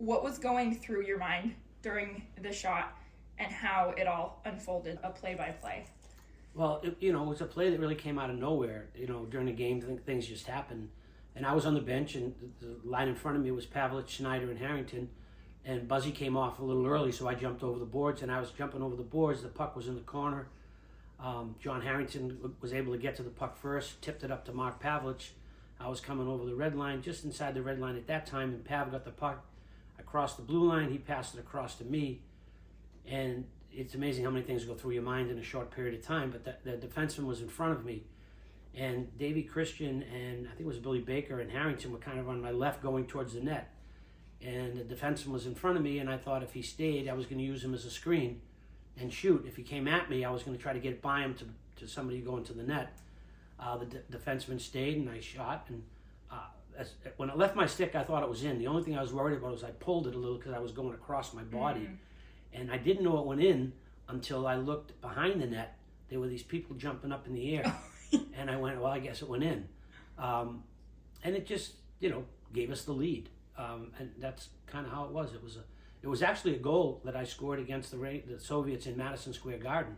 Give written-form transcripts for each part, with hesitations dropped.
What was going through your mind during the shot and how it all unfolded, a play-by-play? Well, it was a play that really came out of nowhere. During the game, things just happened. And I was on the bench, and the line in front of me was Pavlich, Schneider, and Harrington. And Buzzy came off a little early, so I jumped over the boards. And I was jumping over the boards. The puck was in the corner. John Harrington was able to get to the puck first, tipped it up to Mark Pavlich. I was coming over the red line, just inside the red line at that time, and Pav got the puck across the blue line. He passed it across to me. And it's amazing how many things go through your mind in a short period of time, but the defenseman was in front of me. And Davey Christian and I think it was Billy Baker and Harrington were kind of on my left going towards the net. And the defenseman was in front of me, and I thought if he stayed, I was going to use him as a screen and shoot. If he came at me, I was going to try to get by him to somebody going to the net. The defenseman stayed, and I shot. And when it left my stick, I thought it was in. The only thing I was worried about was I pulled it a little because I was going across my body. Mm-hmm. And I didn't know it went in until I looked behind the net. There were these people jumping up in the air. And I went, well, I guess it went in. And it just, gave us the lead. And that's kind of how it was. It was actually a goal that I scored against the Soviets in Madison Square Garden.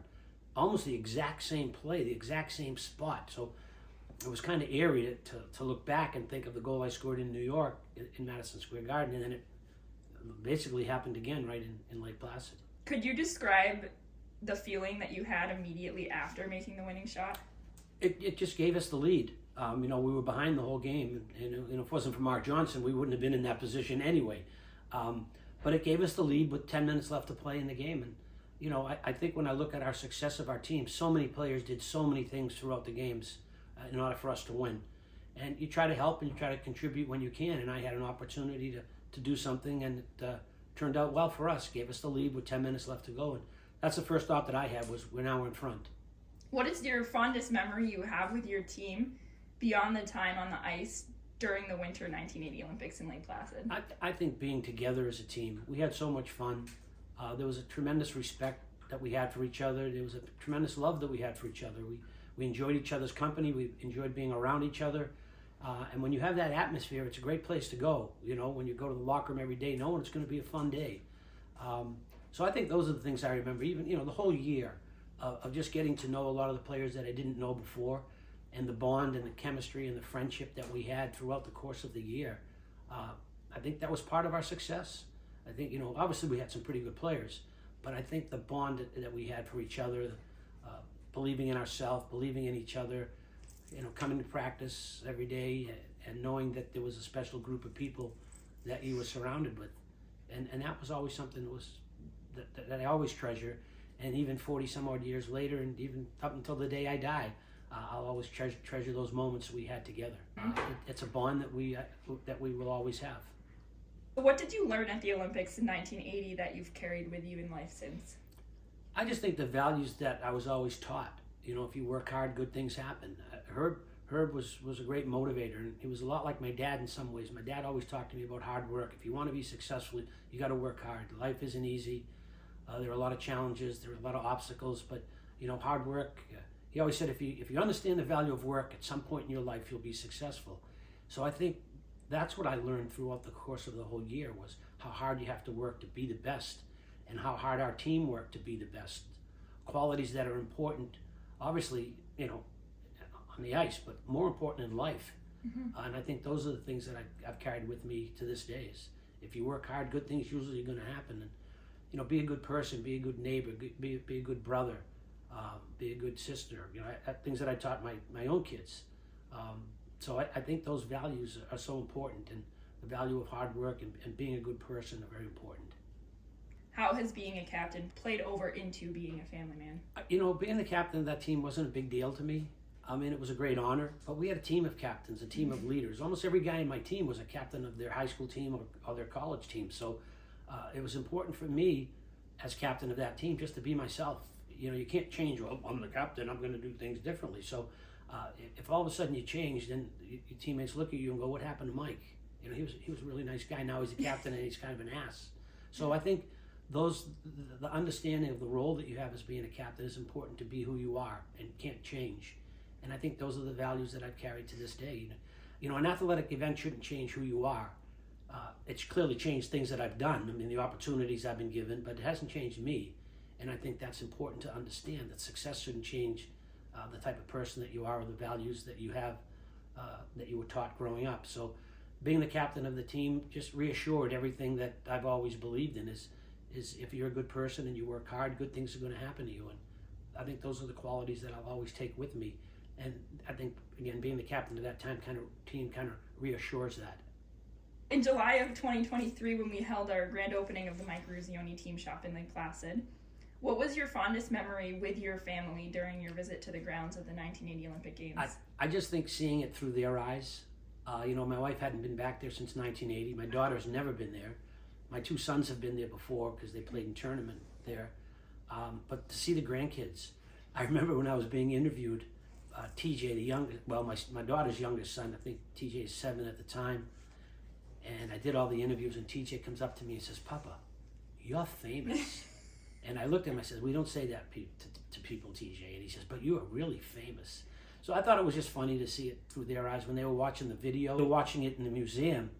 Almost the exact same play, the exact same spot. So it was kind of eerie to look back and think of the goal I scored in New York in Madison Square Garden. And then it basically happened again right in Lake Placid. Could you describe the feeling that you had immediately after making the winning shot? It just gave us the lead. We were behind the whole game, and if it wasn't for Mark Johnson, we wouldn't have been in that position anyway. But it gave us the lead with 10 minutes left to play in the game. And I think when I look at our success of our team, so many players did so many things throughout the games in order for us to win. And you try to help and you try to contribute when you can. And I had an opportunity to do something, and it turned out well for us. Gave us the lead with 10 minutes left to go. And that's the first thought that I had was we're in front. What is your fondest memory you have with your team beyond the time on the ice during the Winter 1980 Olympics in Lake Placid? I think being together as a team. We had so much fun. There was a tremendous respect that we had for each other. There was a tremendous love that we had for each other. We enjoyed each other's company. We enjoyed being around each other. And when you have that atmosphere, it's a great place to go. When you go to the locker room every day, knowing it's going to be a fun day. So I think those are the things I remember. Even, the whole year of just getting to know a lot of the players that I didn't know before, and the bond and the chemistry and the friendship that we had throughout the course of the year. I think that was part of our success. I think, obviously we had some pretty good players, but I think the bond that we had for each other, believing in ourselves, believing in each other, coming to practice every day and knowing that there was a special group of people that you were surrounded with. And that was always something that I always treasure. And even 40 some odd years later, and even up until the day I die, I'll always treasure those moments we had together. It's a bond that we will always have. What did you learn at the Olympics in 1980 that you've carried with you in life since? I just think the values that I was always taught. If you work hard, good things happen. Herb was a great motivator, and he was a lot like my dad in some ways. My dad always talked to me about hard work. If you want to be successful, you got to work hard. Life isn't easy. There are a lot of challenges. There are a lot of obstacles, but hard work. He always said if you understand the value of work, at some point in your life you'll be successful. So I think that's what I learned throughout the course of the whole year was how hard you have to work to be the best, and how hard our team worked to be the best. Qualities that are important, obviously, on the ice, but more important in life. Mm-hmm. And I think those are the things that I've carried with me to this day. Is if you work hard, good things usually are going to happen. And be a good person, be a good neighbor, be a good brother, be a good sister. Things that I taught my own kids. So I think those values are so important, and the value of hard work and being a good person are very important. How has being a captain played over into being a family man? Being the captain of that team wasn't a big deal to me. It was a great honor, but we had a team of captains, a team of leaders. Almost every guy in my team was a captain of their high school team or their college team. So it was important for me as captain of that team just to be myself. You can't change, well, I'm the captain, I'm going to do things differently. So if all of a sudden you change, then your teammates look at you and go, what happened to Mike? He was a really nice guy. Now he's a captain and he's kind of an ass. So I think the understanding of the role that you have as being a captain is important to be who you are and can't change. And I think those are the values that I've carried to this day. An athletic event shouldn't change who you are. it's clearly changed things that I've done. I mean, the opportunities I've been given, but it hasn't changed me. And I think that's important to understand, that success shouldn't change the type of person that you are or the values that you have, that you were taught growing up. So being the captain of the team just reassured everything that I've always believed in is if you're a good person and you work hard, good things are going to happen to you. And I think those are the qualities that I'll always take with me. And I think, again, being the captain of that team kind of reassures that. In July of 2023, when we held our grand opening of the Mike Eruzione team shop in Lake Placid, what was your fondest memory with your family during your visit to the grounds of the 1980 Olympic Games? I just think seeing it through their eyes. My wife hadn't been back there since 1980. My daughter's never been there. My two sons have been there before because they played in tournament there. But to see the grandkids, I remember when I was being interviewed, TJ, the youngest, well, my daughter's youngest son, I think TJ is 7 at the time, and I did all the interviews, and TJ comes up to me and says, "Papa, you're famous." And I looked at him, I said, "We don't say that to people, TJ." And he says, "But you are really famous." So I thought it was just funny to see it through their eyes when they were watching the video. They were watching it in the museum,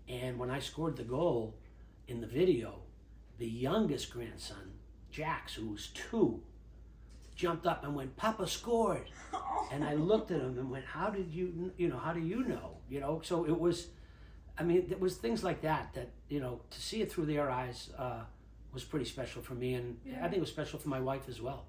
and when I scored the goal in the video, the youngest grandson, Jax, who was 2, jumped up and went, "Papa scored." And I looked at him and went, how do you know? So it was, it was things like that, to see it through their eyes was pretty special for me. And I think it was special for my wife as well.